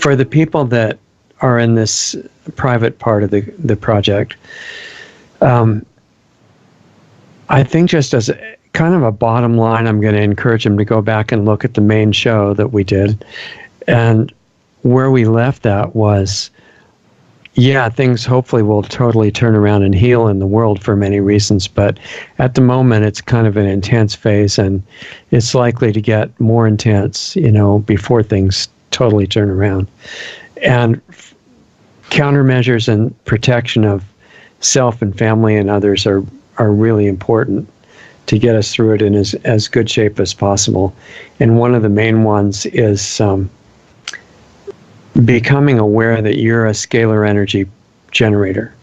for the people that are in this private part of the project, I think just as kind of a bottom line, I'm going to encourage them to go back and look at the main show that we did. And where we left that was, yeah, things hopefully will totally turn around and heal in the world for many reasons. But at the moment, it's kind of an intense phase, and it's likely to get more intense, before things totally turn around. And countermeasures and protection of self and family and others are really important to get us through it in as good shape as possible. And one of the main ones is becoming aware that you're a scalar energy generator,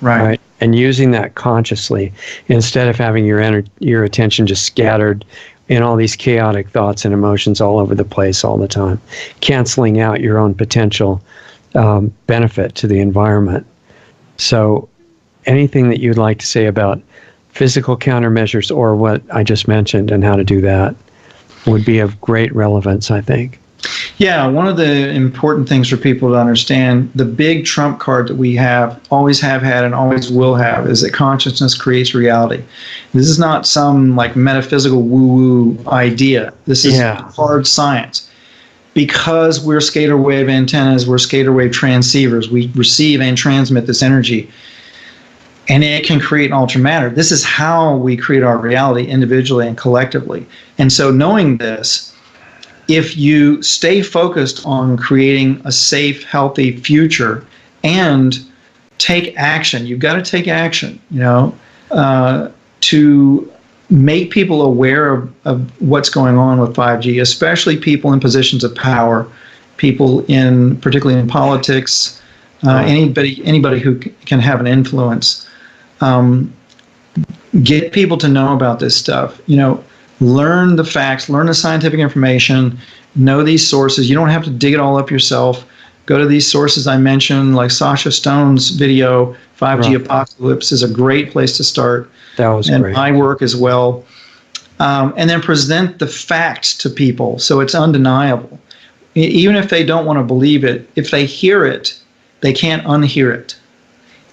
right? And using that consciously instead of having your attention just scattered in all these chaotic thoughts and emotions all over the place all the time, canceling out your own potential benefit to the environment. So anything that you'd like to say about physical countermeasures or what I just mentioned and how to do that would be of great relevance, I think. Yeah, one of the important things for people to understand, the big trump card that we always have had and always will have, is that consciousness creates reality. This is not some metaphysical woo-woo idea. This is hard science. Because we're scalar wave antennas, we're scalar wave transceivers, we receive and transmit this energy. And it can create an altered matter. This is how we create our reality individually and collectively. And so knowing this, if you stay focused on creating a safe, healthy future and take action, you've got to take action, to make people aware of what's going on with 5G, especially people in positions of power, people particularly in politics, anybody who can have an influence. Get people to know about this stuff. Learn the facts, learn the scientific information, know these sources. You don't have to dig it all up yourself. Go to these sources I mentioned, like Sasha Stone's video, 5G Apocalypse is a great place to start. That was and great. My work as well. And then present the facts to people so it's undeniable. Even if they don't want to believe it, if they hear it, they can't unhear it.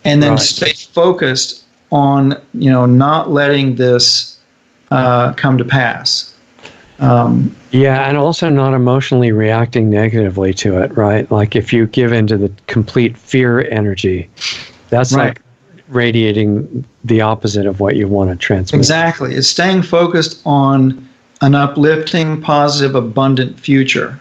And then stay focused on, not letting this come to pass. And also not emotionally reacting negatively to it, right? Like if you give into the complete fear energy, that's like radiating the opposite of what you want to transmit. Exactly. It's staying focused on an uplifting, positive, abundant future.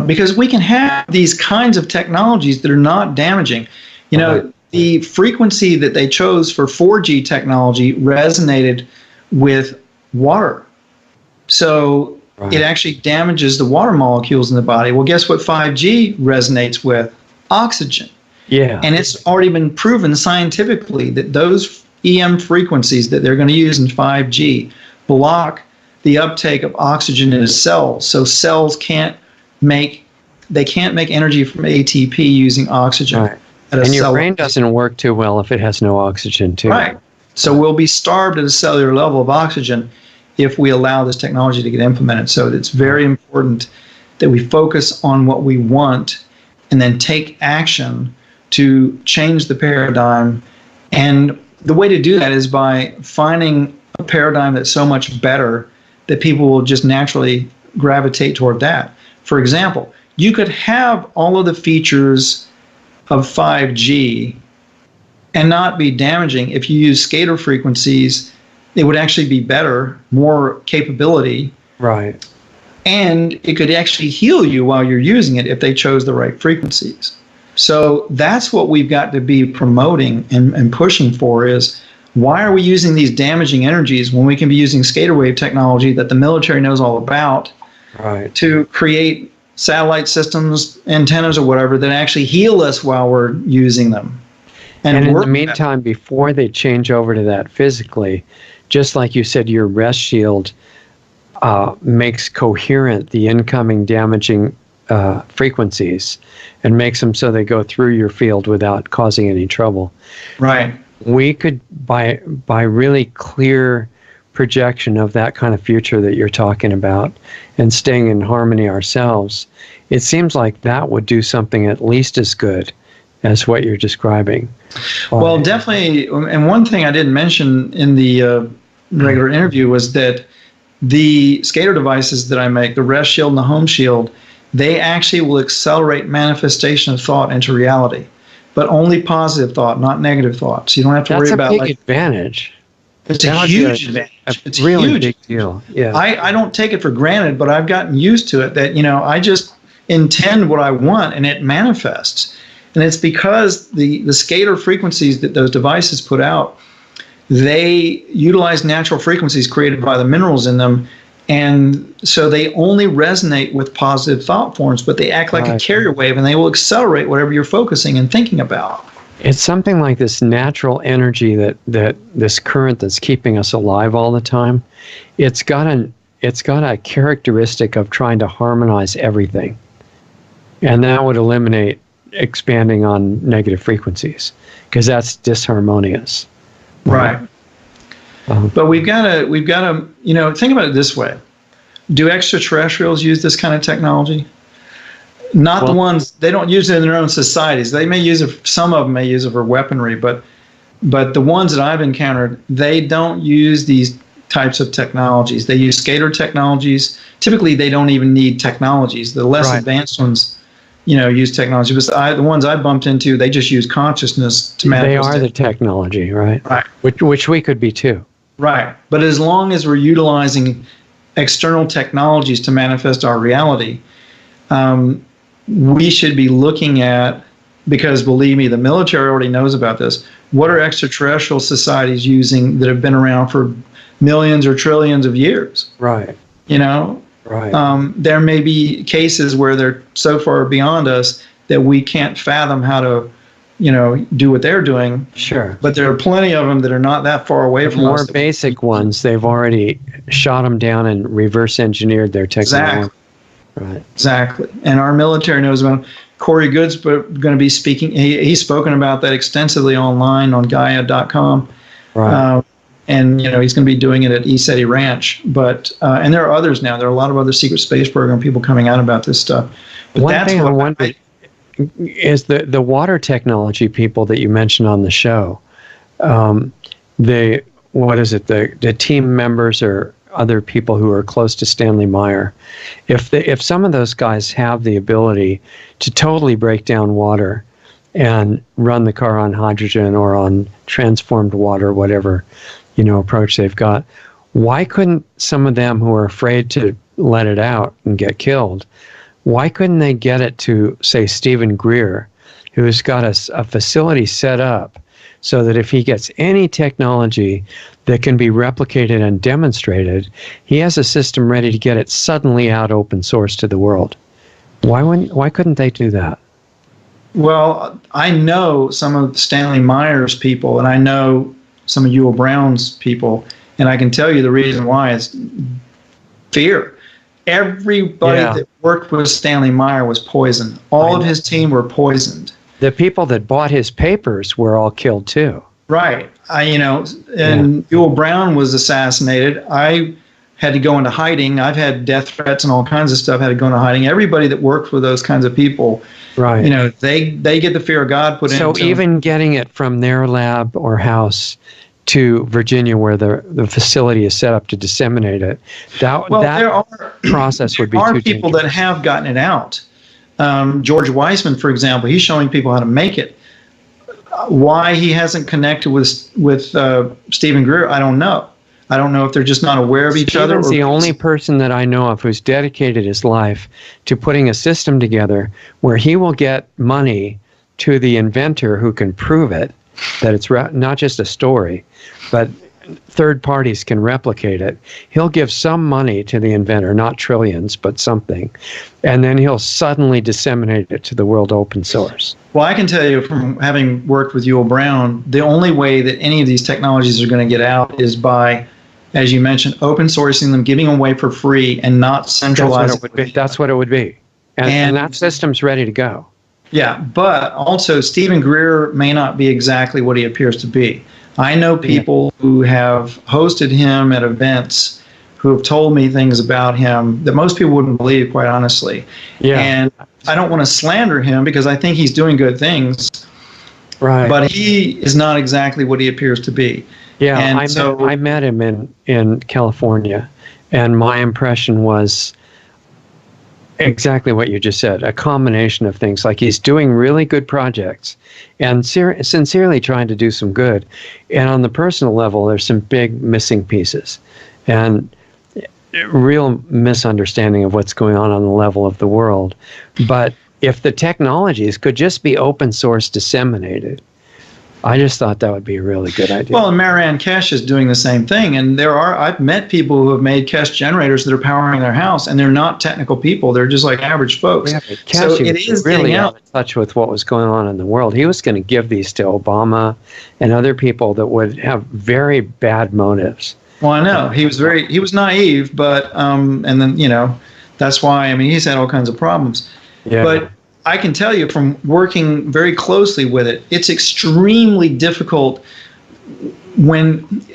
Because we can have these kinds of technologies that are not damaging. The frequency that they chose for 4G technology resonated with water. So it actually damages the water molecules in the body. Well, guess what 5G resonates with? Oxygen. Yeah. And it's already been proven scientifically that those EM frequencies that they're going to use in 5G block the uptake of oxygen in a cell. So cells can't make energy from ATP using oxygen. Right. And your brain doesn't work too well if it has no oxygen too. Right. So we'll be starved at a cellular level of oxygen if we allow this technology to get implemented. So it's very important that we focus on what we want and then take action to change the paradigm. And the way to do that is by finding a paradigm that's so much better that people will just naturally gravitate toward that. For example, you could have all of the features of 5G and not be damaging. If you use scalar frequencies, it would actually be better, more capability. Right. And it could actually heal you while you're using it if they chose the right frequencies. So that's what we've got to be promoting and pushing for is, why are we using these damaging energies when we can be using scalar wave technology that the military knows all about to create satellite systems, antennas or whatever that actually heal us while we're using them. And in the meantime, before they change over to that physically, just like you said, your rest shield makes coherent the incoming damaging frequencies and makes them so they go through your field without causing any trouble. Right. We could, by really clear projection of that kind of future that you're talking about and staying in harmony ourselves, it seems like that would do something at least as good as what you're describing. Well, definitely. And one thing I didn't mention in the regular interview was that the skater devices that I make, the Rest Shield and the Home Shield, they actually will accelerate manifestation of thought into reality, but only positive thought, not negative thought. So you don't have to worry about That's a big advantage. It's a huge advantage. It's really huge. Big deal. Yeah. I don't take it for granted, but I've gotten used to it that, I just intend what I want and it manifests. And it's because the scalar frequencies that those devices put out, they utilize natural frequencies created by the minerals in them. And so they only resonate with positive thought forms, but they act like a carrier wave and they will accelerate whatever you're focusing and thinking about. It's something like this natural energy that this current that's keeping us alive all the time. It's got a characteristic of trying to harmonize everything. And that would eliminate expanding on negative frequencies because that's disharmonious. Right. But we've got to, think about it this way. Do extraterrestrials use this kind of technology? Not the ones, they don't use it in their own societies. They may use it, some of them may use it for weaponry, but the ones that I've encountered, they don't use these types of technologies. They use scalar technologies. Typically, they don't even need technologies. The less advanced ones, use technology. But the ones I bumped into, they just use consciousness to manifest. They are the technology, right? Right. Which we could be too. Right. But as long as we're utilizing external technologies to manifest our reality, we should be looking at, because believe me, the military already knows about this, what are extraterrestrial societies using that have been around for millions or trillions of years? Right. Right. There may be cases where they're so far beyond us that we can't fathom how to, do what they're doing. Sure. But there are plenty of them that are not that far away from us. More basic ones, they've already shot them down and reverse engineered their technology. Exactly. Right. Exactly. And our military knows about them. Corey Good's going to be speaking. He's spoken about that extensively online on Gaia.com. Right. And he's going to be doing it at ESETI Ranch. But and there are others now. There are a lot of other secret space program people coming out about this stuff. But one thing I wonder is the water technology people that you mentioned on the show. The team members or other people who are close to Stanley Meyer. If some of those guys have the ability to totally break down water and run the car on hydrogen or on transformed water, whatever approach they've got, why couldn't some of them who are afraid to let it out and get killed, why couldn't they get it to, say, Stephen Greer, who's got a facility set up so that if he gets any technology that can be replicated and demonstrated, he has a system ready to get it suddenly out open source to the world? Why couldn't they do that? Well, I know some of Stanley Meyer's people, and I know some of Ewell Brown's people, and I can tell you the reason why is fear. Everybody that worked with Stanley Meyer was poisoned. All of his team were poisoned. The people that bought his papers were all killed too. Right. Ewell Brown was assassinated. I had to go into hiding. I've had death threats and all kinds of stuff. Had to go into hiding. Everybody that worked with those kinds of people, right? They get the fear of God put into them. So even getting it from their lab or house to Virginia, where the facility is set up to disseminate it, that process would be too dangerous. There are people that have gotten it out. George Weissman, for example, he's showing people how to make it. Why he hasn't connected with Stephen Greer, I don't know. I don't know if they're just not aware of each other. Stephen's the only person that I know of who's dedicated his life to putting a system together where he will get money to the inventor who can prove it, that it's not just a story, but third parties can replicate it. He'll give some money to the inventor, not trillions, but something, and then he'll suddenly disseminate it to the world open source. Well, I can tell you from having worked with Ewell Brown, the only way that any of these technologies are going to get out is by, as you mentioned, open sourcing them, giving them away for free, and not centralizing. That's what it would be. And that system's ready to go. Yeah, but also Stephen Greer may not be exactly what he appears to be. I know people who have hosted him at events who have told me things about him that most people wouldn't believe, quite honestly. Yeah. And I don't want to slander him because I think he's doing good things. Right. But he is not exactly what he appears to be. Yeah, And I met him in California, and my impression was exactly what you just said, a combination of things. Like, he's doing really good projects and sincerely trying to do some good. And on the personal level, there's some big missing pieces and real misunderstanding of what's going on the level of the world. But if the technologies could just be open source disseminated, I just thought that would be a really good idea. Well, and Maran Kesh is doing the same thing. And I've met people who have made Kesh generators that are powering their house, and they're not technical people. They're just like average folks. Yeah, so it is really getting out of touch with what was going on in the world. He was going to give these to Obama and other people that would have very bad motives. Well, I know he was naive, but and then that's why he's had all kinds of problems. Yeah. But I can tell you from working very closely with it, it's extremely difficult when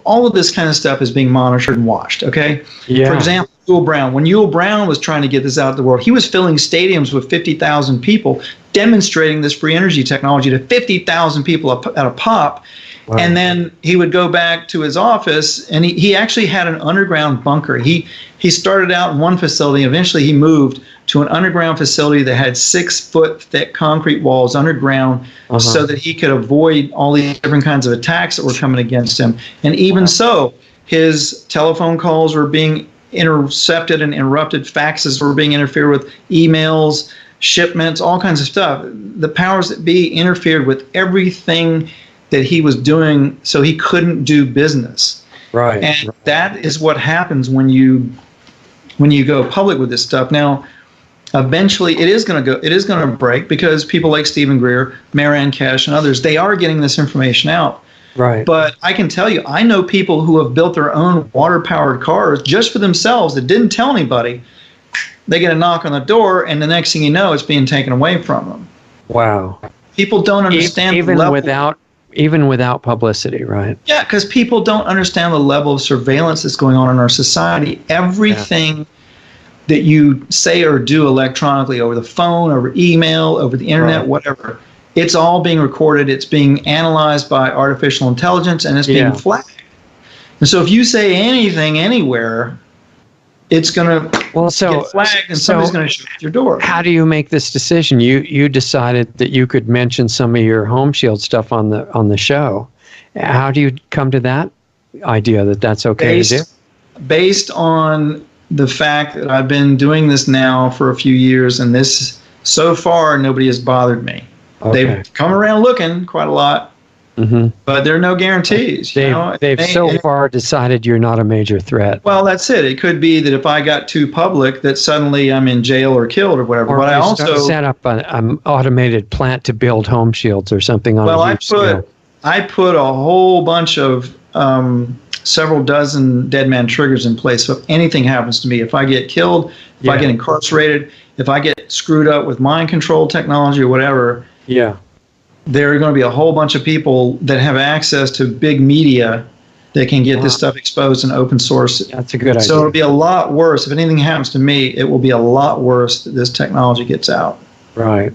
all of this kind of stuff is being monitored and watched, okay? Yeah. For example, Ewell Brown. When Ewell Brown was trying to get this out to the world, he was filling stadiums with 50,000 people, demonstrating this free energy technology to 50,000 people at a pop. Wow. And then he would go back to his office, and he actually had an underground bunker. He started out in one facility. Eventually, he moved to an underground facility that had 6-foot thick concrete walls underground, so that he could avoid all these different kinds of attacks that were coming against him. And even so, his telephone calls were being intercepted and interrupted. Faxes were being interfered with, emails, shipments, all kinds of stuff. The powers that be interfered with everything that he was doing, so he couldn't do business. Right. And that is what happens when you go public with this stuff. Now, eventually, it is going to break, because people like Stephen Greer, Maran Kesh, and others, they are getting this information out. Right. But I can tell you, I know people who have built their own water-powered cars just for themselves that didn't tell anybody. They get a knock on the door, and the next thing you know, it's being taken away from them. Wow. People don't understand even without publicity, right? Yeah, because people don't understand the level of surveillance that's going on in our society. Everything that you say or do electronically, over the phone, over email, over the internet, whatever, it's all being recorded. It's being analyzed by artificial intelligence, and it's being flagged. And so if you say anything anywhere, it's going to get flagged, and somebody's going to shoot at your door. How do you make this decision? You decided that you could mention some of your home shield stuff on the show. How do you come to that idea that that's okay to do? Based on the fact that I've been doing this now for a few years, and this, so far, nobody has bothered me. Okay. They've come around looking quite a lot, but there are no guarantees. They've so far decided you're not a major threat. Well, that's it. It could be that if I got too public, that suddenly I'm in jail or killed or whatever. But I also set up an automated plant to build home shields or something on a huge scale. I put a whole bunch of several dozen dead man triggers in place. So if anything happens to me, if I get killed, if I get incarcerated, if I get screwed up with mind control technology or whatever, there are going to be a whole bunch of people that have access to big media that can get this stuff exposed and open source. That's a good idea. So it'll be a lot worse. If anything happens to me, it will be a lot worse that this technology gets out. Right.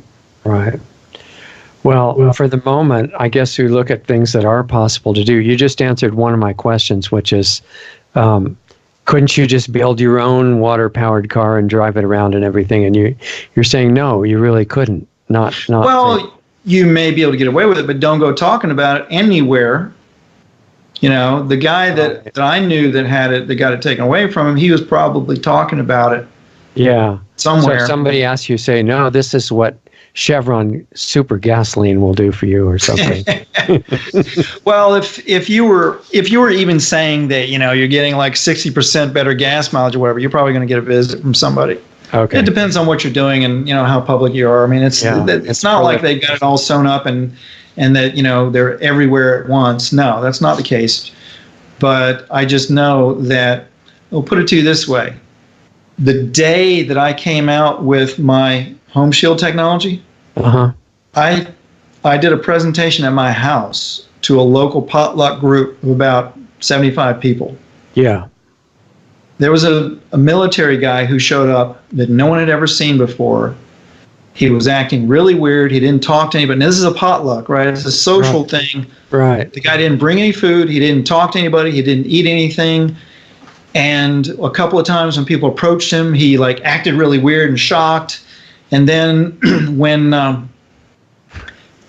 Well, for the moment, I guess we look at things that are possible to do. You just answered one of my questions, which is, couldn't you just build your own water-powered car and drive it around and everything? And you're saying, no, you really couldn't. Well, you may be able to get away with it, but don't go talking about it anywhere. The guy that I knew that had it, that got it taken away from him, he was probably talking about it. Yeah. Somewhere. So if somebody asks you, say, no, this is what Chevron super gasoline will do for you or something. Well, if you were even saying that, you're getting like 60% better gas mileage or whatever, you're probably going to get a visit from somebody. Okay. It depends on what you're doing and how public you are. I mean, it's not like they got it all sewn up and that they're everywhere at once. No, that's not the case. But I just know that, I'll put it to you this way: the day that I came out with my home shield technology, I did a presentation at my house to a local potluck group of about 75 people. Yeah. There was a military guy who showed up that no one had ever seen before. He was acting really weird. He didn't talk to anybody. And this is a potluck, right? It's a social thing. Right. The guy didn't bring any food. He didn't talk to anybody. He didn't eat anything. And a couple of times when people approached him, he like acted really weird and shocked. And then when,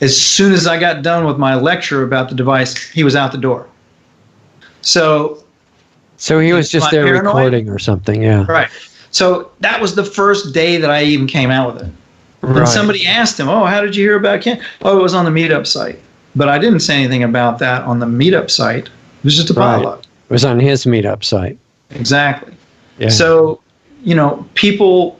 as soon as I got done with my lecture about the device, he was out the door. So he was just there paranoid? recording or something, yeah. Right. So that was the first day that I even came out with it. Right. And somebody asked him, "Oh, how did you hear about Ken?" "Oh, it was on the meetup site." But I didn't say anything about that on the meetup site. It was just a potluck. It was on his meetup site. Exactly. Yeah. So, people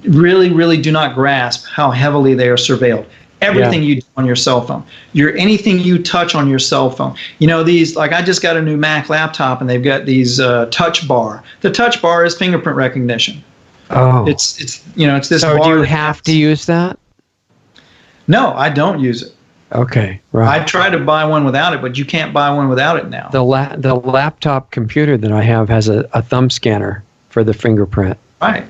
really, really do not grasp how heavily they are surveilled. Everything you do on your cell phone, anything you touch on your cell phone. These, like I just got a new Mac laptop and they've got these touch bar. The touch bar is fingerprint recognition. Oh. It's this So bar. do you have to use that? No, I don't use it. Okay, right. I tried to buy one without it, but you can't buy one without it now. The laptop computer that I have has a thumb scanner for the fingerprint. Right.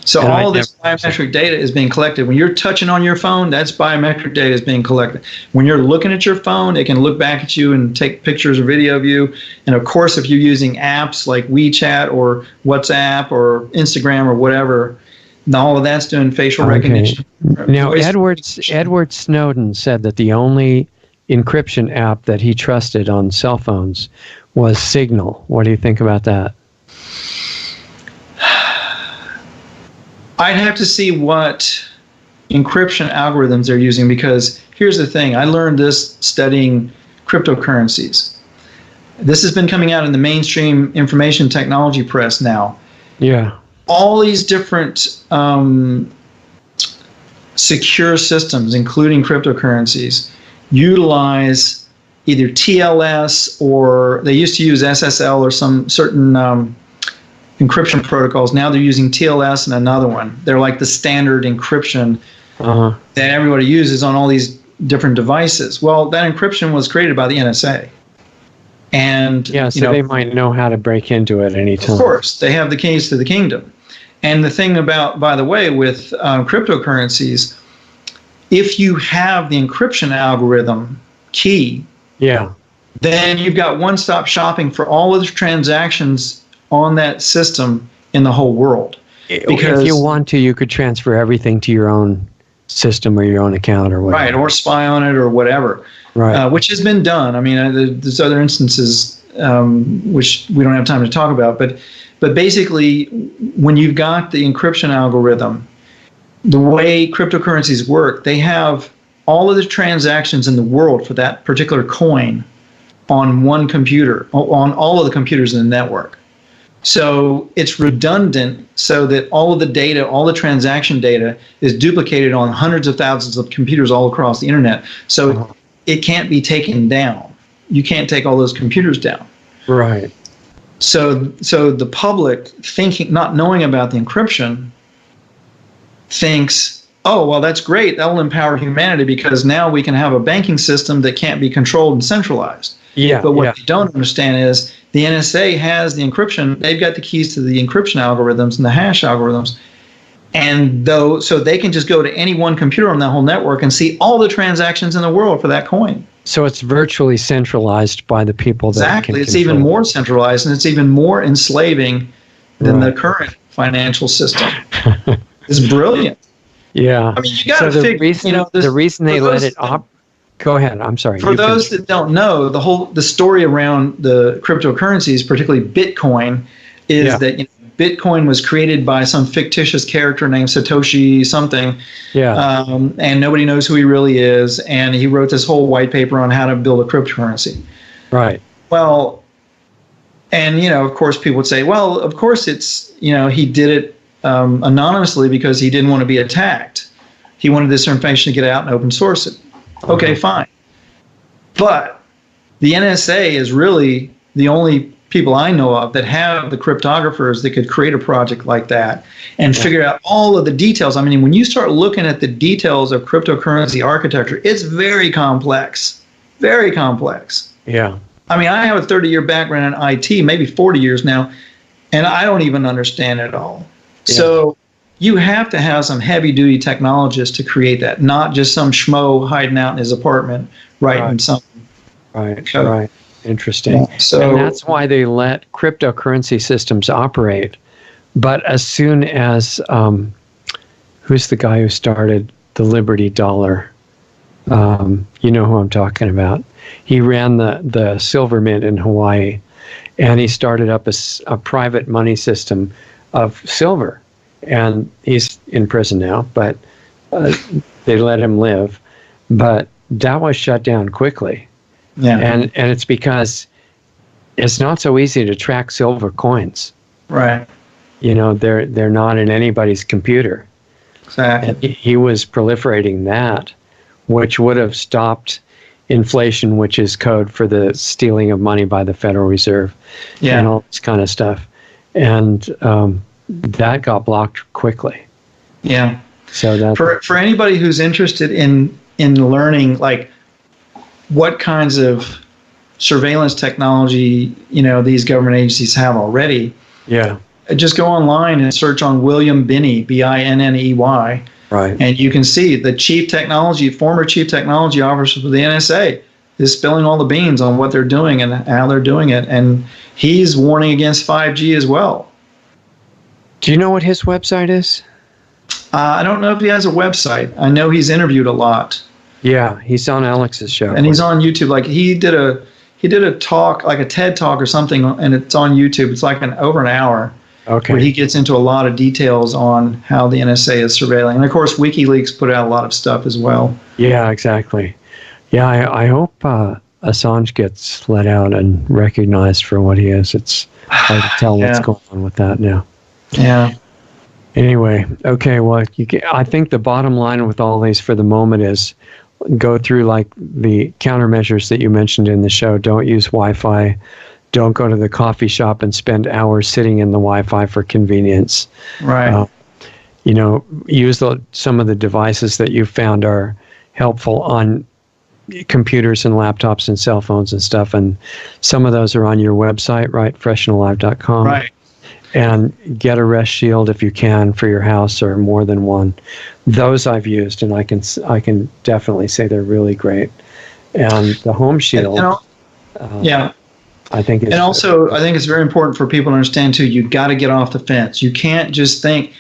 So And all of this biometric data is being collected. When you're touching on your phone, that's biometric data is being collected. When you're looking at your phone, it can look back at you and take pictures or video of you. And of course, if you're using apps like WeChat or WhatsApp or Instagram or whatever, all of that's doing facial recognition. Now, Edward Snowden said that the only encryption app that he trusted on cell phones was Signal. What do you think about that? I'd have to see what encryption algorithms they're using, because here's the thing. I learned this studying cryptocurrencies. This has been coming out in the mainstream information technology press now. Yeah. All these different secure systems, including cryptocurrencies, utilize either TLS, or they used to use SSL or some certain encryption protocols. Now they're using TLS and another one. They're like the standard encryption that everybody uses on all these different devices. Well, that encryption was created by the NSA. And so they might know how to break into it anytime. Of course, they have the keys to the kingdom. And the thing about, by the way, with cryptocurrencies, if you have the encryption algorithm key, then you've got one-stop shopping for all of the transactions on that system in the whole world. Because if you want to, you could transfer everything to your own system or your own account or whatever. Right, or spy on it or whatever. Right. Which has been done. I mean, there's other instances which we don't have time to talk about, but basically, when you've got the encryption algorithm, the way cryptocurrencies work, they have all of the transactions in the world for that particular coin on one computer, on all of the computers in the network. So it's redundant, so that all of the data, all the transaction data is duplicated on hundreds of thousands of computers all across the internet. So it can't be taken down. You can't take all those computers down. Right. So the public, not knowing about the encryption, thinks, oh, well, that's great. That will empower humanity, because now we can have a banking system that can't be controlled and centralized. But what they don't understand is the NSA has the encryption. They've got the keys to the encryption algorithms and the hash algorithms. And so they can just go to any one computer on that whole network and see all the transactions in the world for that coin. So it's virtually centralized by the people that Exactly. It's control. even more centralized, and it's even more enslaving than the current financial system. It's brilliant. Yeah. I mean, you got to figure. The reason they let it op. Go ahead. I'm sorry. For those that don't know, the story around the cryptocurrencies, particularly Bitcoin, is that Bitcoin was created by some fictitious character named Satoshi something, and nobody knows who he really is. And he wrote this whole white paper on how to build a cryptocurrency. Right. Well, and of course, people would say, well, of course it's he did it anonymously because he didn't want to be attacked. He wanted this information to get out and open source it. Okay, fine. But the NSA is really the only people I know of that have the cryptographers that could create a project like that and figure out all of the details. I mean, when you start looking at the details of cryptocurrency architecture, it's very complex. very complex. Yeah. I mean, I have a 30-year background in IT, maybe 40 years now, and I don't even understand it all. Yeah. So you have to have some heavy-duty technologists to create that, not just some schmo hiding out in his apartment writing something. Right. Interesting. Yeah, so, and that's why they let cryptocurrency systems operate. But as soon as, who's the guy who started the Liberty Dollar? You know who I'm talking about. He ran the silver mint in Hawaii, and he started up a private money system of silver. And he's in prison now, but they let him live. But that was shut down quickly. Yeah. And it's because it's not so easy to track silver coins. Right. You know, they're not in anybody's computer. Exactly. And he was proliferating that, which would have stopped inflation, which is code for the stealing of money by the Federal Reserve, and all this kind of stuff. And that got blocked quickly. Yeah. So that for anybody who's interested in learning, like, what kinds of surveillance technology, these government agencies have already. Yeah. Just go online and search on William Binney, Binney. Right. And you can see the former chief technology officer for the NSA is spilling all the beans on what they're doing and how they're doing it. And he's warning against 5G as well. Do you know what his website is? I don't know if he has a website. I know he's interviewed a lot. Yeah, he's on Alex's show. And he's on YouTube. Like, he did a talk, like a TED talk or something, and it's on YouTube. It's like over an hour. Okay. Where he gets into a lot of details on how the NSA is surveilling. And of course, WikiLeaks put out a lot of stuff as well. Yeah, exactly. Yeah, I hope Assange gets let out and recognized for what he is. It's hard to tell what's going on with that now. Yeah. Anyway, okay, well, I think the bottom line with all these for the moment is go through like the countermeasures that you mentioned in the show. Don't use Wi-Fi. Don't go to the coffee shop and spend hours sitting in the Wi-Fi for convenience. Right. Use some of the devices that you found are helpful on computers and laptops and cell phones and stuff. And some of those are on your website, right? freshandalive.com. Right. And get a Rest Shield if you can for your house, or more than one. Those I've used, and I can definitely say they're really great. And the Home Shield. I think I think it's very important for people to understand too, you got to get off the fence. You can't just think.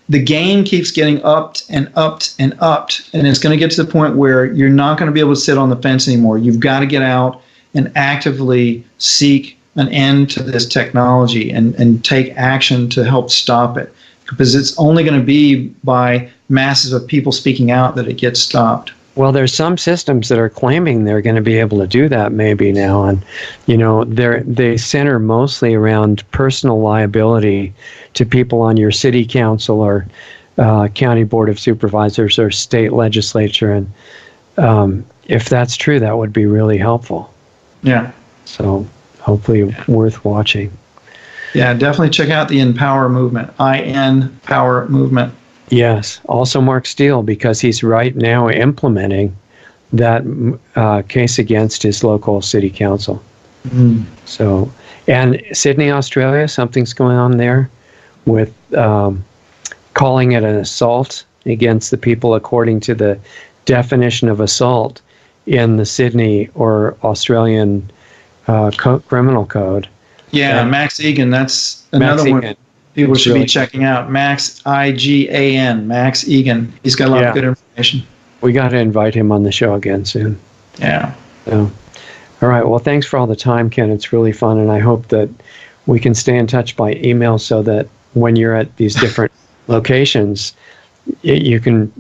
The game keeps getting upped and upped and upped, and it's going to get to the point where you're not going to be able to sit on the fence anymore. You've got to get out and actively seek an end to this technology and take action to help stop it, because it's only going to be by masses of people speaking out that it gets stopped. Well, there's some systems that are claiming they're going to be able to do that maybe now, and they center mostly around personal liability to people on your city council or county board of supervisors or state legislature, and if that's true, that would be really helpful. Yeah. So hopefully worth watching. Yeah, definitely check out the Empower movement. Power movement. Yes, also Mark Steele, because he's right now implementing that case against his local city council. Mm. So, and Sydney, Australia, something's going on there with calling it an assault against the people according to the definition of assault in the Sydney or Australian criminal code. Yeah, and Max Egan, that's another one people should be checking out. Max, I-G-A-N, Max Egan. He's got a lot of good information. We got to invite him on the show again soon. Yeah. So, all right. Well, thanks for all the time, Ken. It's really fun, and I hope that we can stay in touch by email so that when you're at these different locations, you can,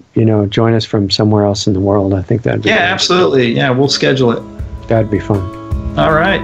join us from somewhere else in the world. I think that'd be absolutely. Yeah, we'll schedule it. That'd be fun. All right.